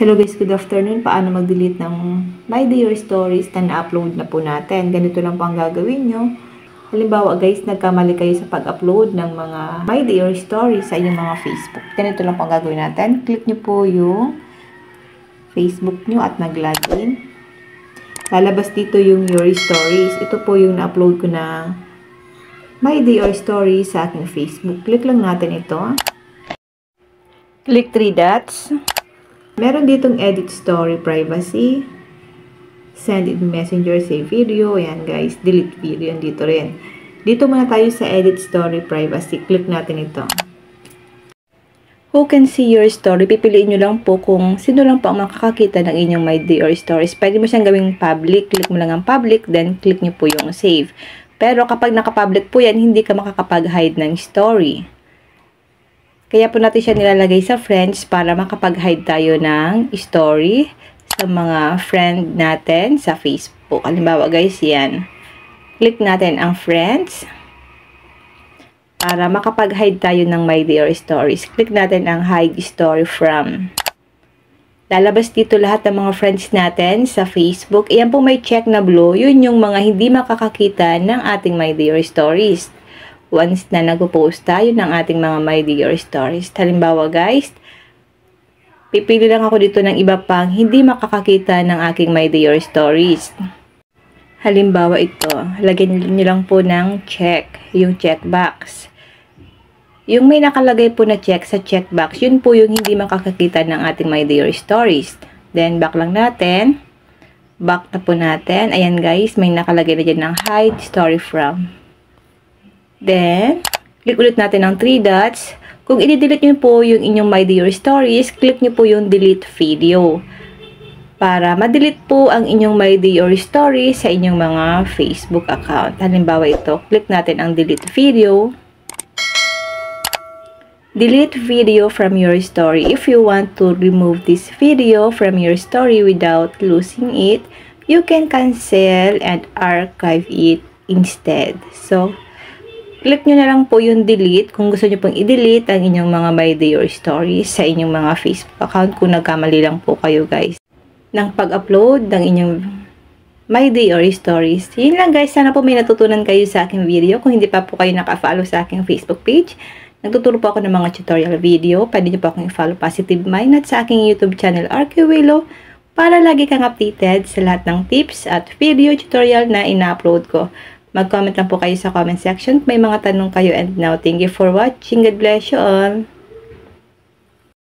Hello guys, good afternoon. Paano mag-delete ng My Day or Stories na na-upload na po natin? Ganito lang po ang gagawin nyo. Halimbawa guys, nagkamali kayo sa pag-upload ng mga My Day or Stories sa inyong mga Facebook. Ganito lang po ang gagawin natin. Click nyo po yung Facebook nyo at nag-login. Lalabas dito yung Your Stories. Ito po yung na-upload ko na My Day or Stories sa aking Facebook. Click lang natin ito. Click 3 dots. Meron ditong edit story privacy, send in messenger, save video, ayan guys, delete video, yan dito rin. Dito muna tayo sa edit story privacy, click natin ito. Who can see your story? Pipiliin nyo lang po kung sino lang po ang makakakita ng inyong My Day or Stories. Pwede mo siyang gawing public, click mo lang ang public, then click nyo po yung save. Pero kapag naka-public po yan, hindi ka makakapag-hide ng story. Kaya po natin siya nilalagay sa friends para makapag-hide tayo ng story sa mga friend natin sa Facebook. Halimbawa guys, yan. Click natin ang friends para makapag-hide tayo ng My Day or Stories. Click natin ang hide story from. Lalabas dito lahat ng mga friends natin sa Facebook. Ayan po may check na blue. Yun yung mga hindi makakakita ng ating My Day or Stories. Once na nag-post tayo ng ating mga My Day or Stories. Halimbawa guys, pipili lang ako dito ng iba pang hindi makakakita ng aking My Day or Stories. Halimbawa ito, lagyan nyo lang po ng check, yung checkbox. Yung may nakalagay po na check sa checkbox, yun po yung hindi makakakita ng ating My Day or Stories. Then back lang natin. Back na po natin. Ayan guys, may nakalagay na dyan ng hide story from. Then, click ulit natin ang 3 dots. Kung i-delete nyo po yung inyong My Day or Stories, click nyo po yung delete video. Para ma-delete po ang inyong My Day or Stories sa inyong mga Facebook account. Halimbawa ito, click natin ang delete video. Delete video from your story. If you want to remove this video from your story without losing it, you can cancel and archive it instead. So, click nyo na lang po yung delete kung gusto nyo pong i-delete ang inyong mga My Day or Stories sa inyong mga Facebook account kung nagkamali lang po kayo guys ng pag-upload ng inyong My Day or Stories. Yun lang guys, sana po may natutunan kayo sa aking video. Kung hindi pa po kayo naka-follow sa aking Facebook page, nagtuturo po ako ng mga tutorial video. Pwede nyo po akong i-follow Positive Mind at sa aking YouTube channel RQ Willow para lagi kang updated sa lahat ng tips at video tutorial na ina-upload ko. Mag-comment lang po kayo sa comment section kung may mga tanong kayo. And now, thank you for watching. God bless you all.